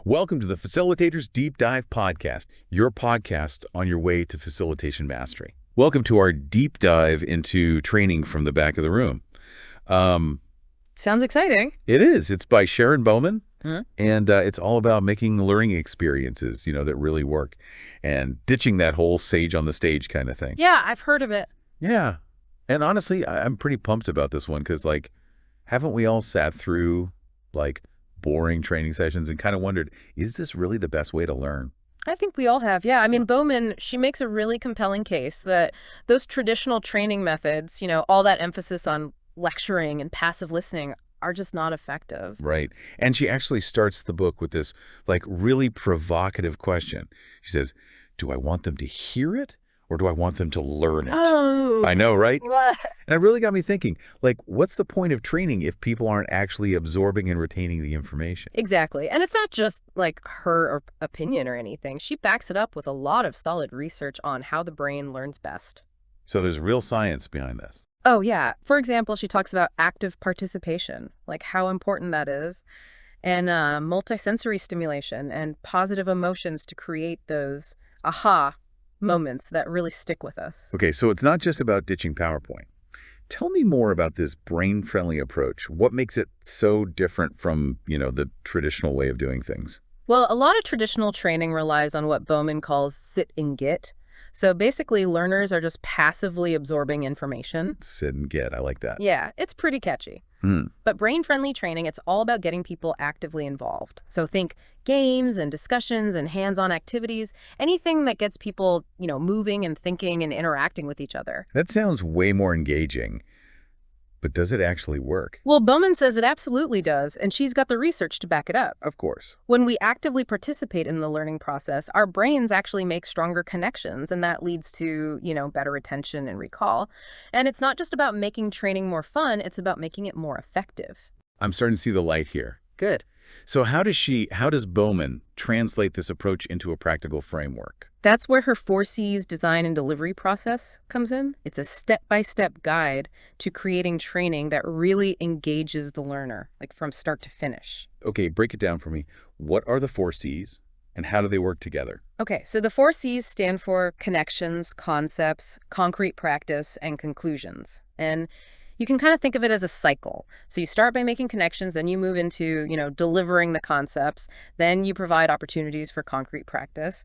Welcome to the Facilitators Deep Dive Podcast, your podcast on your way to facilitation mastery. Welcome to our deep dive into training from the back of the room. Sounds exciting. It is. It's by Sharon Bowman, Mm-hmm. and it's all about making learning experiences, that really work, and ditching that whole sage on the stage kind of thing. Yeah, I've heard of it. Yeah. And honestly, I'm pretty pumped about this one because, haven't we all sat through, boring training sessions and kind of wondered, is this really the best way to learn? I think we all have. Yeah, I mean, Bowman, she makes a really compelling case that those traditional training methods, all that emphasis on lecturing and passive listening are just not effective. Right. And she actually starts the book with this, really provocative question. She says, do I want them to hear it or do I want them to learn it? Oh. I know, right? What? And it really got me thinking, what's the point of training if people aren't actually absorbing and retaining the information? Exactly. And it's not just her opinion or anything. She backs it up with a lot of solid research on how the brain learns best. So there's real science behind this. Oh, yeah. For example, she talks about active participation, how important that is, and multisensory stimulation and positive emotions to create those aha moments that really stick with us. Okay, so it's not just about ditching PowerPoint. Tell me more about this brain-friendly approach. What makes it so different from, the traditional way of doing things? Well, a lot of traditional training relies on what Bowman calls sit and get. So basically, learners are just passively absorbing information. Sit and get. I like that. Yeah, it's pretty catchy. But brain-friendly training, it's all about getting people actively involved. So think games and discussions and hands-on activities, anything that gets people, moving and thinking and interacting with each other. That sounds way more engaging. But does it actually work? Well, Bowman says it absolutely does, and she's got the research to back it up. Of course. When we actively participate in the learning process, our brains actually make stronger connections, and that leads to, better retention and recall. And it's not just about making training more fun, it's about making it more effective. I'm starting to see the light here. Good. So how does Bowman translate this approach into a practical framework? That's where her 4Cs design and delivery process comes in. It's a step-by-step guide to creating training that really engages the learner, from start to finish. Okay, break it down for me. What are the 4Cs and how do they work together? Okay, so the 4Cs stand for connections, concepts, concrete practice, and conclusions. And you can kind of think of it as a cycle. So you start by making connections, then you move into, delivering the concepts, then you provide opportunities for concrete practice,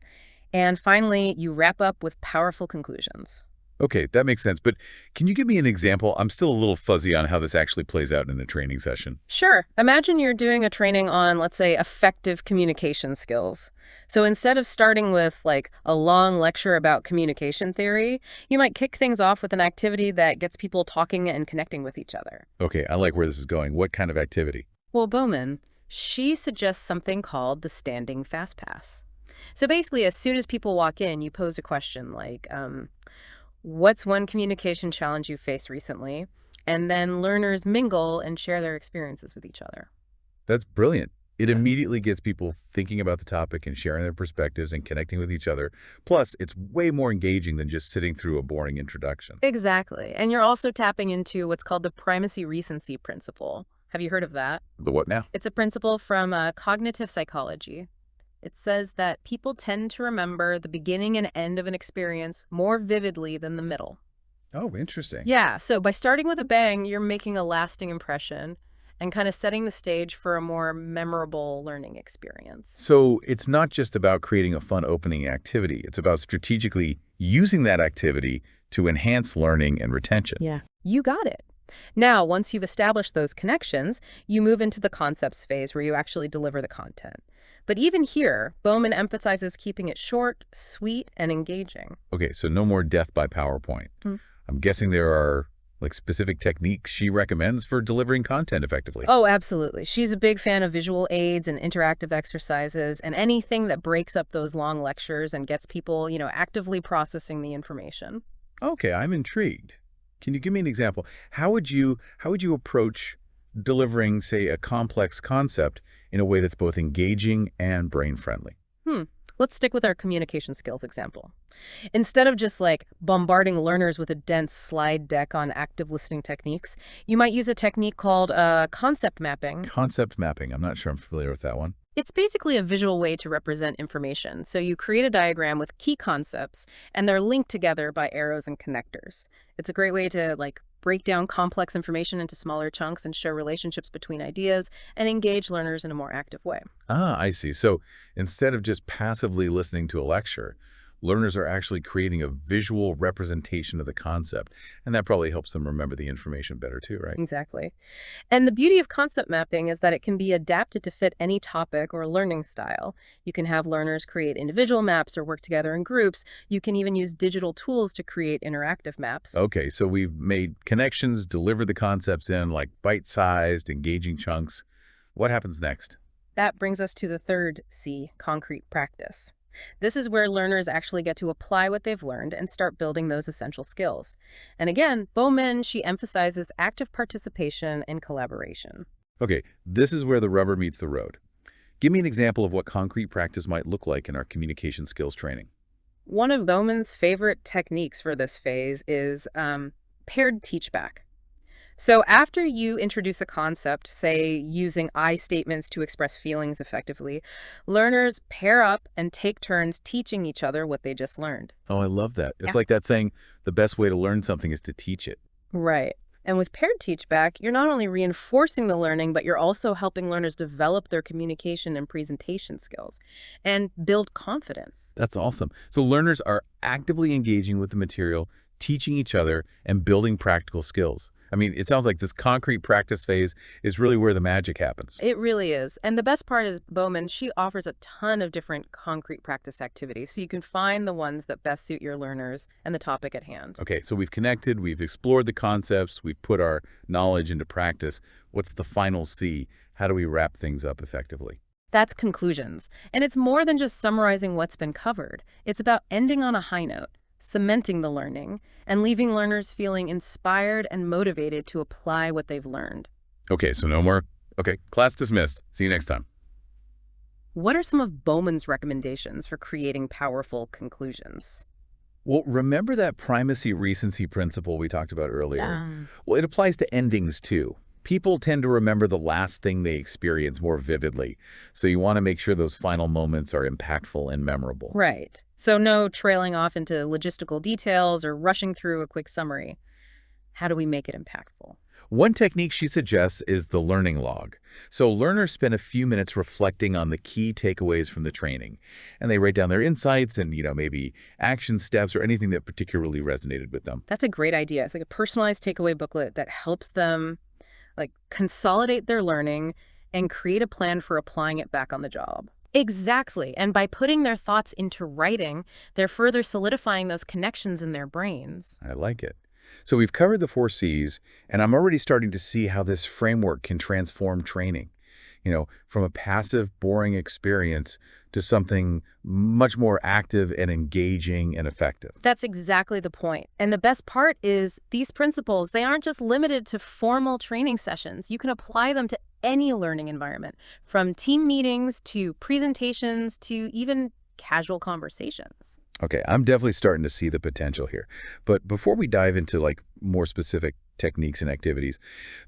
and finally, you wrap up with powerful conclusions. Okay, that makes sense. But can you give me an example? I'm still a little fuzzy on how this actually plays out in a training session. Sure. Imagine you're doing a training on, let's say, effective communication skills. So instead of starting with a long lecture about communication theory, you might kick things off with an activity that gets people talking and connecting with each other. Okay, I like where this is going. What kind of activity? Well, Bowman, she suggests something called the standing fast pass. So basically, as soon as people walk in, you pose a question like, what's one communication challenge you faced recently? And then learners mingle and share their experiences with each other. That's brilliant. It immediately gets people thinking about the topic and sharing their perspectives and connecting with each other. Plus, it's way more engaging than just sitting through a boring introduction. Exactly. And you're also tapping into what's called the primacy recency principle. Have you heard of that? The what now? It's a principle from cognitive psychology. It says that people tend to remember the beginning and end of an experience more vividly than the middle. Oh, interesting. Yeah, so by starting with a bang, you're making a lasting impression and kind of setting the stage for a more memorable learning experience. So it's not just about creating a fun opening activity. It's about strategically using that activity to enhance learning and retention. Yeah, you got it. Now, once you've established those connections, you move into the concepts phase where you actually deliver the content. But even here, Bowman emphasizes keeping it short, sweet, and engaging. Okay, so no more death by PowerPoint. I'm guessing there are specific techniques she recommends for delivering content effectively. Oh, absolutely. She's a big fan of visual aids and interactive exercises and anything that breaks up those long lectures and gets people, actively processing the information. Okay, I'm intrigued. Can you give me an example? How would you approach delivering, say, a complex concept in a way that's both engaging and brain-friendly? Let's stick with our communication skills example. Instead of just bombarding learners with a dense slide deck on active listening techniques, you might use a technique called concept mapping. Concept mapping. I'm not sure I'm familiar with that one. It's basically a visual way to represent information. So you create a diagram with key concepts, and they're linked together by arrows and connectors. It's a great way to break down complex information into smaller chunks and show relationships between ideas and engage learners in a more active way. Ah, I see. So instead of just passively listening to a lecture, learners are actually creating a visual representation of the concept, and that probably helps them remember the information better too, right? Exactly. And the beauty of concept mapping is that it can be adapted to fit any topic or learning style. You can have learners create individual maps or work together in groups. You can even use digital tools to create interactive maps. Okay, so we've made connections, delivered the concepts in like bite-sized, engaging chunks. What happens next? That brings us to the third C, concrete practice. This is where learners actually get to apply what they've learned and start building those essential skills. And again, Bowman, she emphasizes active participation and collaboration. Okay, this is where the rubber meets the road. Give me an example of what concrete practice might look like in our communication skills training. One of Bowman's favorite techniques for this phase is paired teachback. So after you introduce a concept, say using I statements to express feelings effectively, learners pair up and take turns teaching each other what they just learned. Oh, I love that. It's Yeah. like that saying, the best way to learn something is to teach it. Right. And with paired teachback, you're not only reinforcing the learning, but you're also helping learners develop their communication and presentation skills and build confidence. That's awesome. So learners are actively engaging with the material, teaching each other, and building practical skills. I mean, it sounds like this concrete practice phase is really where the magic happens. It really is. And the best part is Bowman, she offers a ton of different concrete practice activities, so you can find the ones that best suit your learners and the topic at hand. Okay, so we've connected, we've explored the concepts, we've put our knowledge into practice. What's the final C? How do we wrap things up effectively? That's conclusions. And it's more than just summarizing what's been covered. It's about ending on a high note, cementing the learning, and leaving learners feeling inspired and motivated to apply what they've learned. Okay, so no more. Okay, class dismissed. See you next time. What are some of Bowman's recommendations for creating powerful conclusions? Well, remember that primacy-recency principle we talked about earlier? Yeah. Well, it applies to endings too. People tend to remember the last thing they experience more vividly, so you want to make sure those final moments are impactful and memorable. Right. So no trailing off into logistical details or rushing through a quick summary. How do we make it impactful? One technique she suggests is the learning log. So learners spend a few minutes reflecting on the key takeaways from the training, and they write down their insights and, maybe action steps or anything that particularly resonated with them. That's a great idea. It's like a personalized takeaway booklet that helps them consolidate their learning and create a plan for applying it back on the job. Exactly. And by putting their thoughts into writing, they're further solidifying those connections in their brains. I like it. So we've covered the 4 Cs, and I'm already starting to see how this framework can transform training, from a passive, boring experience to something much more active and engaging and effective. That's exactly the point. And the best part is these principles, they aren't just limited to formal training sessions. You can apply them to any learning environment, from team meetings to presentations to even casual conversations. Okay, I'm definitely starting to see the potential here. But before we dive into more specific techniques and activities,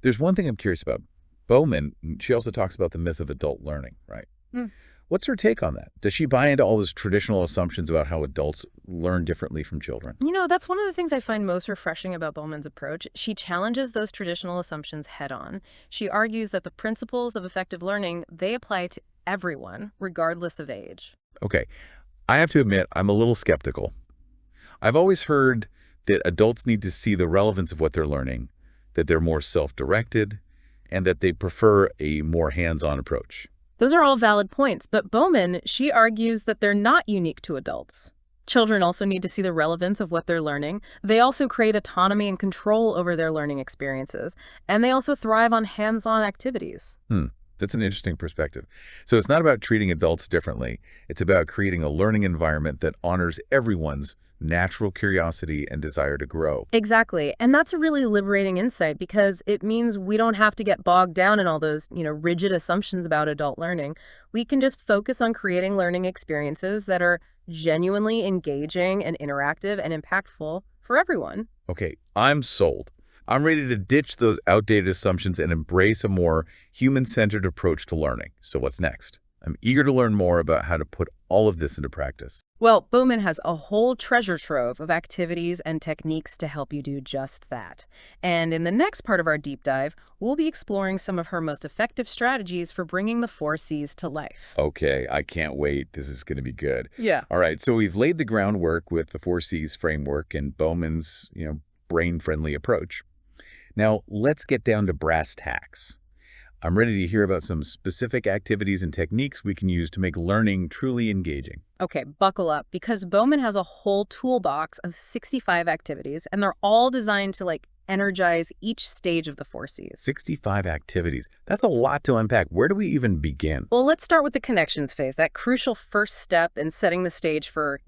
there's one thing I'm curious about. Bowman, she also talks about the myth of adult learning, right? Mm. What's her take on that? Does she buy into all those traditional assumptions about how adults learn differently from children? That's one of the things I find most refreshing about Bowman's approach. She challenges those traditional assumptions head on. She argues that the principles of effective learning, they apply to everyone, regardless of age. Okay, I have to admit, I'm a little skeptical. I've always heard that adults need to see the relevance of what they're learning, that they're more self-directed, and that they prefer a more hands-on approach. Those are all valid points, but Bowman, she argues that they're not unique to adults. Children also need to see the relevance of what they're learning. They also create autonomy and control over their learning experiences, and they also thrive on hands-on activities. That's an interesting perspective. So it's not about treating adults differently. It's about creating a learning environment that honors everyone's natural curiosity and desire to grow. Exactly. And that's a really liberating insight because it means we don't have to get bogged down in all those, rigid assumptions about adult learning. We can just focus on creating learning experiences that are genuinely engaging and interactive and impactful for everyone. Okay, I'm sold. I'm ready to ditch those outdated assumptions and embrace a more human-centered approach to learning. So what's next? I'm eager to learn more about how to put all of this into practice. Well, Bowman has a whole treasure trove of activities and techniques to help you do just that. And in the next part of our deep dive, we'll be exploring some of her most effective strategies for bringing the four C's to life. Okay, I can't wait. This is going to be good. Yeah. All right, so we've laid the groundwork with the 4Cs framework and Bowman's, brain-friendly approach. Now, let's get down to brass tacks. I'm ready to hear about some specific activities and techniques we can use to make learning truly engaging. Okay, buckle up because Bowman has a whole toolbox of 65 activities, and they're all designed to energize each stage of the four C's. 65 activities. That's a lot to unpack. Where do we even begin? Well, let's start with the connections phase, that crucial first step in setting the stage for,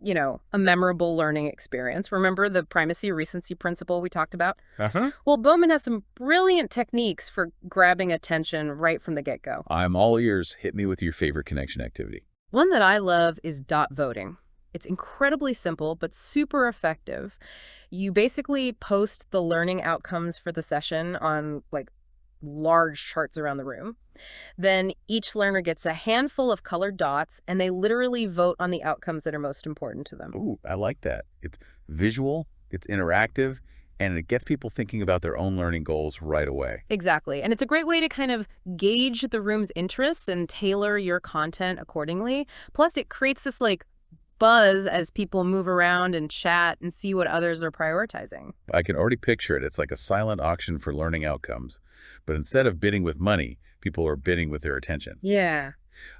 a memorable learning experience. Remember the primacy recency principle we talked about? Uh-huh. Well, Bowman has some brilliant techniques for grabbing attention right from the get-go. I'm all ears. Hit me with your favorite connection activity. One that I love is dot voting. It's incredibly simple, but super effective. You basically post the learning outcomes for the session on large charts around the room. Then each learner gets a handful of colored dots and they literally vote on the outcomes that are most important to them. Ooh, I like that. It's visual, it's interactive, and it gets people thinking about their own learning goals right away. Exactly. And it's a great way to kind of gauge the room's interests and tailor your content accordingly. Plus, it creates this buzz as people move around and chat and see what others are prioritizing. I can already picture it. It's like a silent auction for learning outcomes. But instead of bidding with money, people are bidding with their attention. Yeah.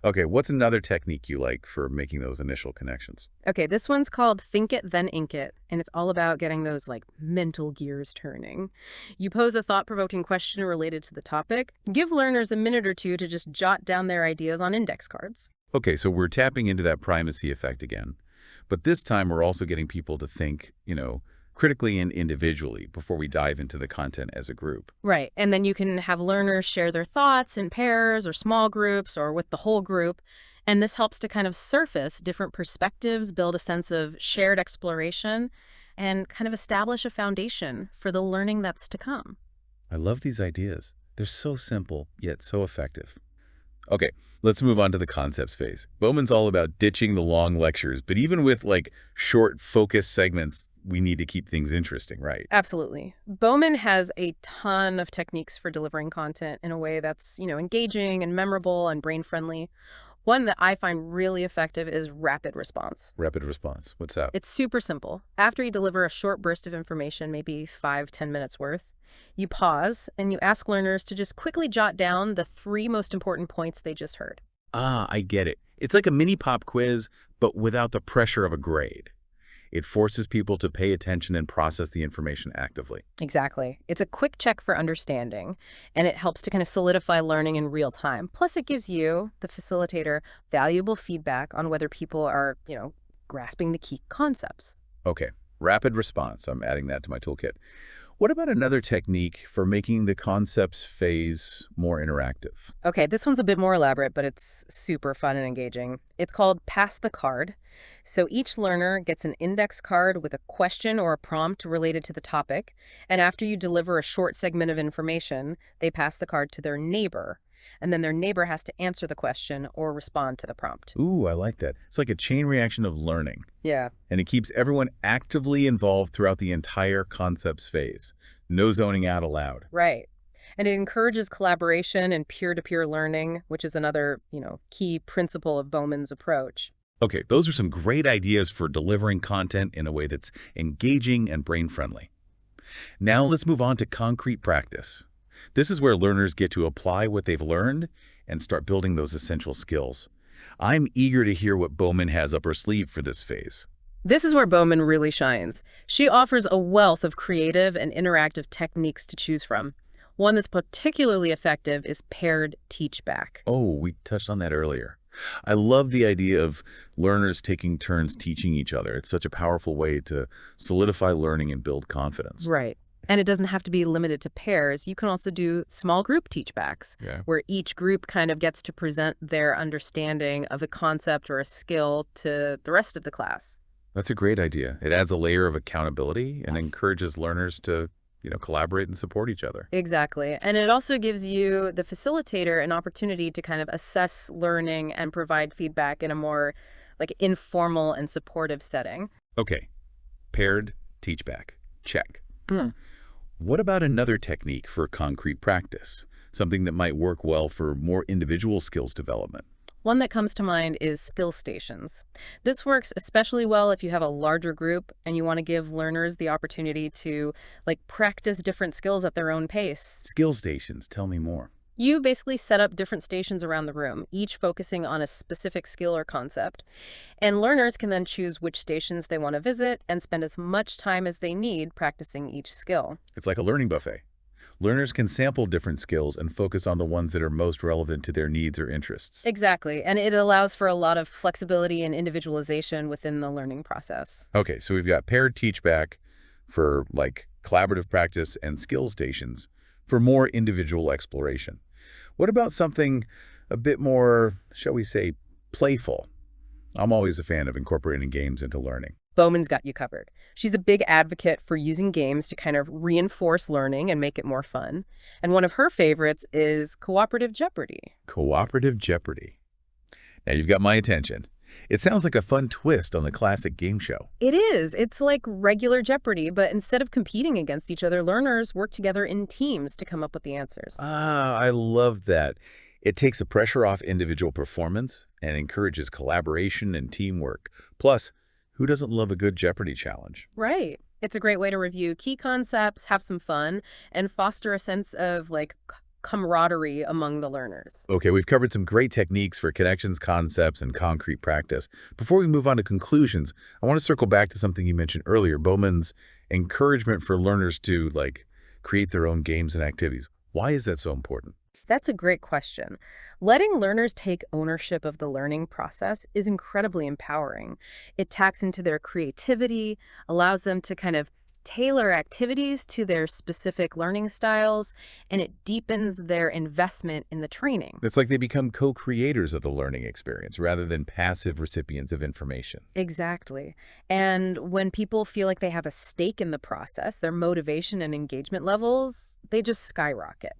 Okay, what's another technique you like for making those initial connections? Okay, this one's called Think It, Then Ink It, and it's all about getting those mental gears turning. You pose a thought-provoking question related to the topic, give learners a minute or two to just jot down their ideas on index cards. Okay, so we're tapping into that primacy effect again. But this time we're also getting people to think, critically and individually before we dive into the content as a group. Right, and then you can have learners share their thoughts in pairs or small groups or with the whole group. And this helps to kind of surface different perspectives, build a sense of shared exploration, and kind of establish a foundation for the learning that's to come. I love these ideas. They're so simple, yet so effective. Okay, let's move on to the concepts phase. Bowman's all about ditching the long lectures, but even with short focus segments, we need to keep things interesting, right? Absolutely. Bowman has a ton of techniques for delivering content in a way that's, engaging and memorable and brain-friendly. One that I find really effective is rapid response. Rapid response. What's that? It's super simple. After you deliver a short burst of information, maybe 5-10 minutes worth, you pause and you ask learners to just quickly jot down the 3 most important points they just heard. Ah, I get it. It's like a mini pop quiz, but without the pressure of a grade. It forces people to pay attention and process the information actively. Exactly. It's a quick check for understanding, and it helps to kind of solidify learning in real time. Plus, it gives you, the facilitator, valuable feedback on whether people are, grasping the key concepts. Okay, rapid response. I'm adding that to my toolkit. What about another technique for making the concepts phase more interactive? Okay, this one's a bit more elaborate, but it's super fun and engaging. It's called Pass the Card. So each learner gets an index card with a question or a prompt related to the topic, and after you deliver a short segment of information, they pass the card to their neighbor, and then their neighbor has to answer the question or respond to the prompt. Ooh, I like that. It's like a chain reaction of learning. Yeah. And it keeps everyone actively involved throughout the entire concepts phase. No zoning out allowed. Right. And it encourages collaboration and peer-to-peer learning, which is another, key principle of Bowman's approach. Okay, those are some great ideas for delivering content in a way that's engaging and brain-friendly. Now let's move on to concrete practice. This is where learners get to apply what they've learned and start building those essential skills. I'm eager to hear what Bowman has up her sleeve for this phase. This is where Bowman really shines. She offers a wealth of creative and interactive techniques to choose from. One that's particularly effective is paired teach-back. Oh, we touched on that earlier. I love the idea of learners taking turns teaching each other. It's such a powerful way to solidify learning and build confidence. Right. And it doesn't have to be limited to pairs. You can also do small group teachbacks, where each group kind of gets to present their understanding of a concept or a skill to the rest of the class. That's a great idea. It adds a layer of accountability and encourages learners to collaborate and support each other. Exactly. And it also gives you, the facilitator, an opportunity to kind of assess learning and provide feedback in a more like informal and supportive setting. Okay, paired teach back. Check. Mm. What about another technique for concrete practice? Something that might work well for more individual skills development. One that comes to mind is skill stations. This works especially well if you have a larger group and you want to give learners the opportunity to like practice different skills at their own pace. Skill stations, tell me more. You basically set up different stations around the room, each focusing on a specific skill or concept. And learners can then choose which stations they want to visit and spend as much time as they need practicing each skill. It's like a learning buffet. Learners can sample different skills and focus on the ones that are most relevant to their needs or interests. Exactly. And it allows for a lot of flexibility and individualization within the learning process. Okay, so we've got paired teach back for like collaborative practice and skill stations for more individual exploration. What about something a bit more, shall we say, playful? I'm always a fan of incorporating games into learning. Bowman's got you covered. She's a big advocate for using games to kind of reinforce learning and make it more fun. And one of her favorites is cooperative Jeopardy. Cooperative Jeopardy. Now you've got my attention. It sounds like a fun twist on the classic game show. It is. It's like regular Jeopardy, but instead of competing against each other, learners work together in teams to come up with the answers. Ah, I love that. It takes the pressure off individual performance and encourages collaboration and teamwork. Plus, who doesn't love a good Jeopardy challenge? Right. It's a great way to review key concepts, have some fun, and foster a sense of like camaraderie among the learners. Okay, we've covered some great techniques for connections, concepts, and concrete practice. Before we move on to conclusions, I want to circle back to something you mentioned earlier, Bowman's encouragement for learners to create their own games and activities. Why is that so important? That's a great question. Letting learners take ownership of the learning process is incredibly empowering. It taps into their creativity, allows them to kind of tailor activities to their specific learning styles, and it deepens their investment in the training. It's like they become co-creators of the learning experience rather than passive recipients of information. Exactly. And when people feel like they have a stake in the process, their motivation and engagement levels, they just skyrocket.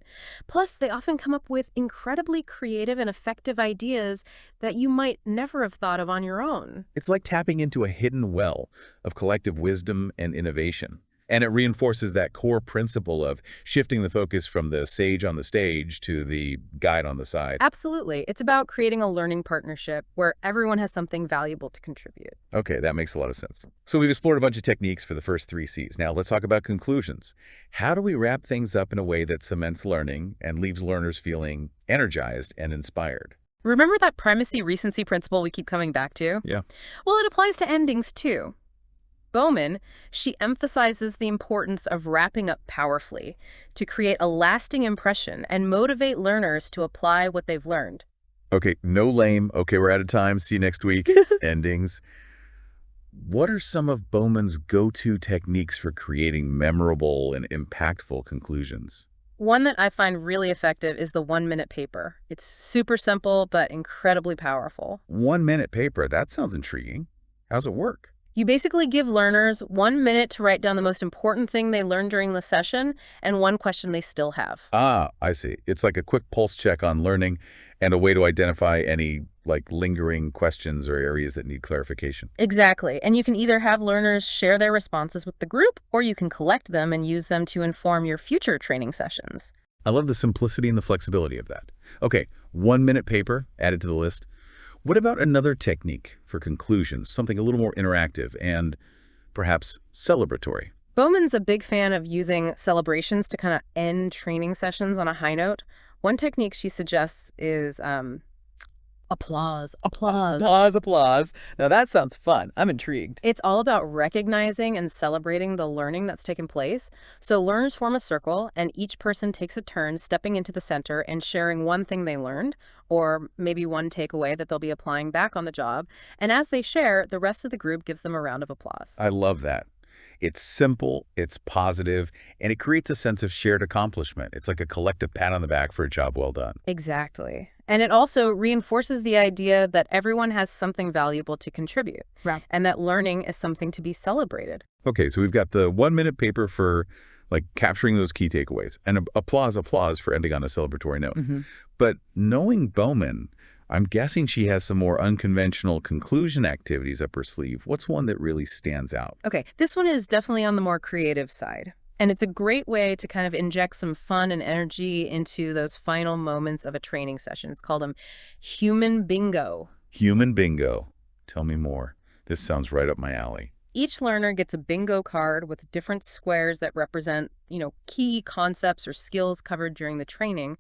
Plus, they often come up with incredibly creative and effective ideas that you might never have thought of on your own. It's like tapping into a hidden well of collective wisdom and innovation. And it reinforces that core principle of shifting the focus from the sage on the stage to the guide on the side. Absolutely. It's about creating a learning partnership where everyone has something valuable to contribute. Okay, that makes a lot of sense. So we've explored a bunch of techniques for the first 3 C's. Now let's talk about conclusions. How do we wrap things up in a way that cements learning and leaves learners feeling energized and inspired? Remember that primacy-recency principle we keep coming back to? Yeah. Well, it applies to endings too. Bowman, she emphasizes the importance of wrapping up powerfully to create a lasting impression and motivate learners to apply what they've learned. Okay, no lame. Okay, we're out of time. See you next week. Endings. What are some of Bowman's go-to techniques for creating memorable and impactful conclusions? One that I find really effective is the 1-minute paper. It's super simple, but incredibly powerful. 1-minute paper. That sounds intriguing. How's it work? You basically give learners 1 minute to write down the most important thing they learned during the session and one question they still have. Ah, I see. It's like a quick pulse check on learning and a way to identify any lingering questions or areas that need clarification. Exactly. And you can either have learners share their responses with the group, or you can collect them and use them to inform your future training sessions. I love the simplicity and the flexibility of that. Okay, 1-minute paper added to the list. What about another technique for conclusions, something a little more interactive and perhaps celebratory? Bowman's a big fan of using celebrations to kind of end training sessions on a high note. One technique she suggests is applause, applause. Applause, applause. Now that sounds fun. I'm intrigued. It's all about recognizing and celebrating the learning that's taken place. So learners form a circle, and each person takes a turn stepping into the center and sharing one thing they learned, or maybe one takeaway that they'll be applying back on the job. And as they share, the rest of the group gives them a round of applause. I love that. It's simple, it's positive, and it creates a sense of shared accomplishment. It's like a collective pat on the back for a job well done. Exactly. And it also reinforces the idea that everyone has something valuable to contribute, Right. and that learning is something to be celebrated. Okay, so we've got the 1-minute paper for like capturing those key takeaways. And applause for ending on a celebratory note. Hmm. But knowing Bowman, I'm guessing she has some more unconventional conclusion activities up her sleeve. What's one that really stands out? Okay, this one is definitely on the more creative side. And it's a great way to kind of inject some fun and energy into those final moments of a training session. It's called human bingo. Human bingo. Tell me more. This sounds right up my alley. Each learner gets a bingo card with different squares that represent, key concepts or skills covered during the training.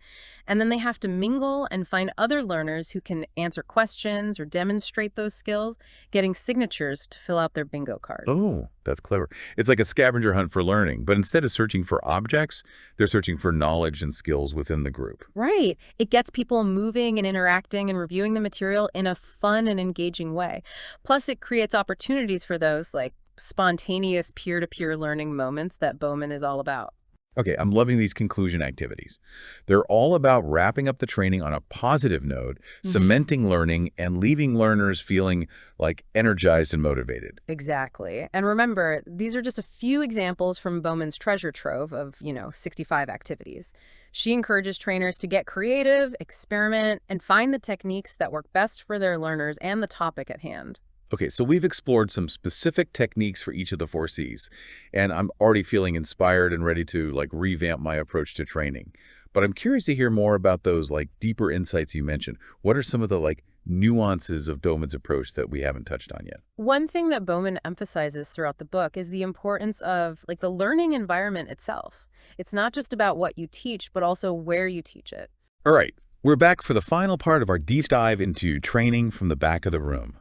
And then they have to mingle and find other learners who can answer questions or demonstrate those skills, getting signatures to fill out their bingo cards. Oh, that's clever. It's like a scavenger hunt for learning, but instead of searching for objects, they're searching for knowledge and skills within the group. Right. It gets people moving and interacting and reviewing the material in a fun and engaging way. Plus, it creates opportunities for those like spontaneous peer-to-peer learning moments that Bowman is all about. Okay, I'm loving these conclusion activities. They're all about wrapping up the training on a positive note, cementing learning, and leaving learners feeling like energized and motivated. Exactly. And remember, these are just a few examples from Bowman's treasure trove of, 65 activities. She encourages trainers to get creative, experiment, and find the techniques that work best for their learners and the topic at hand. Okay, so we've explored some specific techniques for each of the four C's, and I'm already feeling inspired and ready to revamp my approach to training. But I'm curious to hear more about those deeper insights you mentioned. What are some of the nuances of Bowman's approach that we haven't touched on yet? One thing that Bowman emphasizes throughout the book is the importance of the learning environment itself. It's not just about what you teach, but also where you teach it. All right, we're back for the final part of our deep dive into training from the back of the room.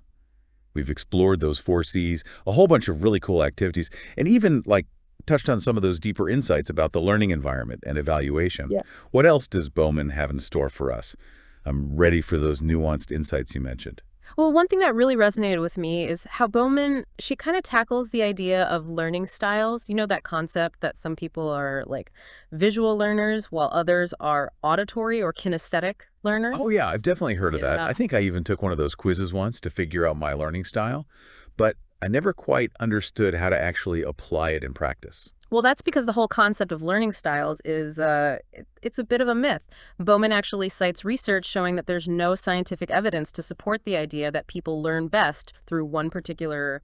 We've explored those four C's, a whole bunch of really cool activities, and even touched on some of those deeper insights about the learning environment and evaluation. Yeah. What else does Bowman have in store for us? I'm ready for those nuanced insights you mentioned. Well, one thing that really resonated with me is how Bowman, she kind of tackles the idea of learning styles. You know, that concept that some people are visual learners while others are auditory or kinesthetic learners. Oh yeah, I've definitely heard of that. Yeah. I think I even took one of those quizzes once to figure out my learning style, but I never quite understood how to actually apply it in practice. Well, that's because the whole concept of learning styles is, it's a bit of a myth. Bowman actually cites research showing that there's no scientific evidence to support the idea that people learn best through one particular,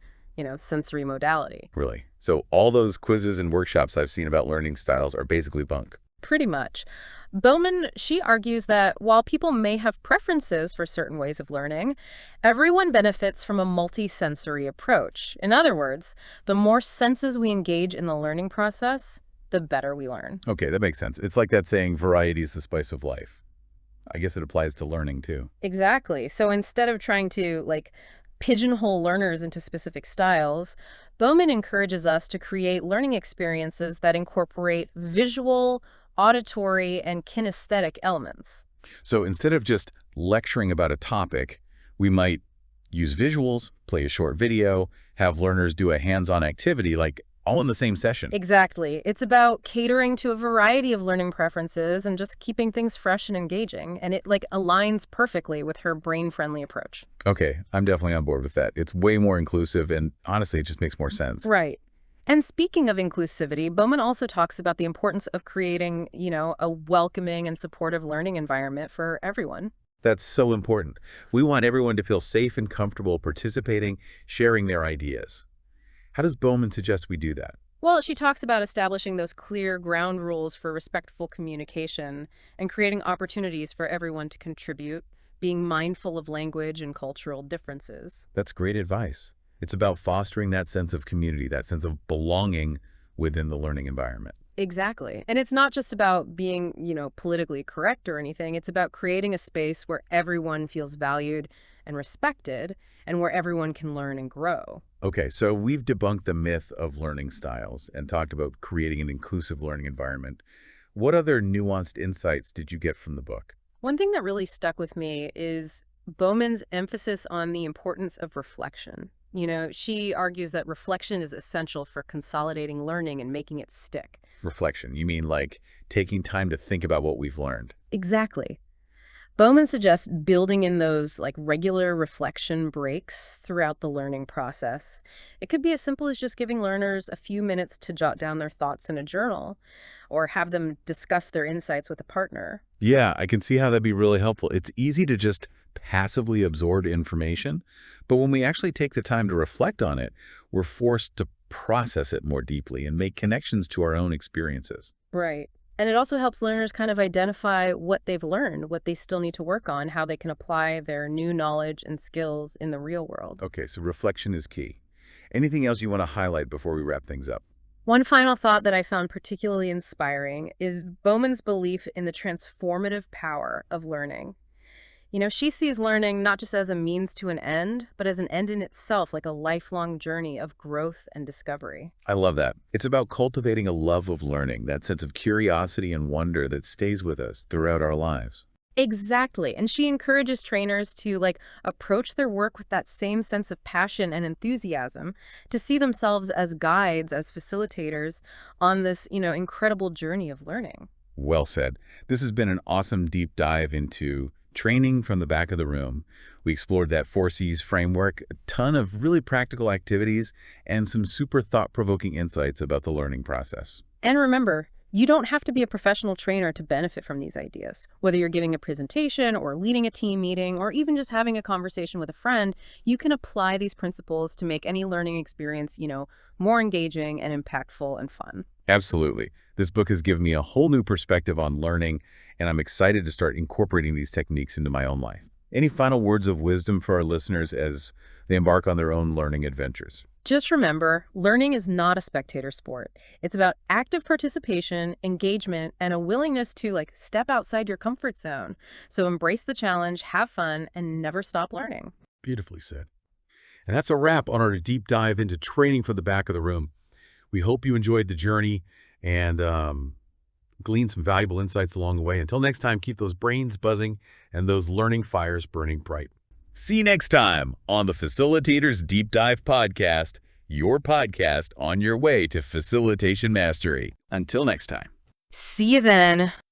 sensory modality. Really. So all those quizzes and workshops I've seen about learning styles are basically bunk. Pretty much. Bowman, she argues that while people may have preferences for certain ways of learning, everyone benefits from a multisensory approach. In other words, the more senses we engage in the learning process, the better we learn. Okay, that makes sense. It's like that saying, variety is the spice of life. I guess it applies to learning too. Exactly. So instead of trying to pigeonhole learners into specific styles, Bowman encourages us to create learning experiences that incorporate visual, auditory, and kinesthetic elements. So instead of just lecturing about a topic, we might use visuals, play a short video, have learners do a hands-on activity, all in the same session. Exactly. It's about catering to a variety of learning preferences and just keeping things fresh and engaging. And it aligns perfectly with her brain-friendly approach. Okay, I'm definitely on board with that. It's way more inclusive and honestly, it just makes more sense. Right. And speaking of inclusivity, Bowman also talks about the importance of creating, a welcoming and supportive learning environment for everyone. That's so important. We want everyone to feel safe and comfortable participating, sharing their ideas. How does Bowman suggest we do that? Well, she talks about establishing those clear ground rules for respectful communication and creating opportunities for everyone to contribute, being mindful of language and cultural differences. That's great advice. It's about fostering that sense of community, that sense of belonging within the learning environment. Exactly. And it's not just about being, politically correct or anything. It's about creating a space where everyone feels valued and respected and where everyone can learn and grow. Okay, so we've debunked the myth of learning styles and talked about creating an inclusive learning environment. What other nuanced insights did you get from the book? One thing that really stuck with me is Bowman's emphasis on the importance of reflection. She argues that reflection is essential for consolidating learning and making it stick. Reflection. You mean taking time to think about what we've learned? Exactly. Bowman suggests building in those like regular reflection breaks throughout the learning process. It could be as simple as just giving learners a few minutes to jot down their thoughts in a journal or have them discuss their insights with a partner. Yeah, I can see how that'd be really helpful. It's easy to just passively absorb information, but when we actually take the time to reflect on it, we're forced to process it more deeply and make connections to our own experiences. Right. And it also helps learners kind of identify what they've learned, what they still need to work on, how they can apply their new knowledge and skills in the real world. Okay, so reflection is key. Anything else you want to highlight before we wrap things up? One final thought that I found particularly inspiring is Bowman's belief in the transformative power of learning. She sees learning not just as a means to an end, but as an end in itself, like a lifelong journey of growth and discovery. I love that. It's about cultivating a love of learning, that sense of curiosity and wonder that stays with us throughout our lives. Exactly. And she encourages trainers to approach their work with that same sense of passion and enthusiasm, to see themselves as guides, as facilitators on this, incredible journey of learning. Well said. This has been an awesome deep dive into training from the back of the room. We explored that 4Cs framework, a ton of really practical activities, and some super thought-provoking insights about the learning process. And remember, you don't have to be a professional trainer to benefit from these ideas. Whether you're giving a presentation or leading a team meeting or even just having a conversation with a friend, you can apply these principles to make any learning experience, more engaging and impactful and fun. Absolutely. This book has given me a whole new perspective on learning, and I'm excited to start incorporating these techniques into my own life. Any final words of wisdom for our listeners as they embark on their own learning adventures? Just remember, learning is not a spectator sport. It's about active participation, engagement, and a willingness to step outside your comfort zone. So embrace the challenge, have fun, and never stop learning. Beautifully said. And that's a wrap on our deep dive into training from the back of the room. We hope you enjoyed the journey and gleaned some valuable insights along the way. Until next time, keep those brains buzzing and those learning fires burning bright. See you next time on the Facilitators Deep Dive Podcast, your podcast on your way to facilitation mastery. Until next time. See you then.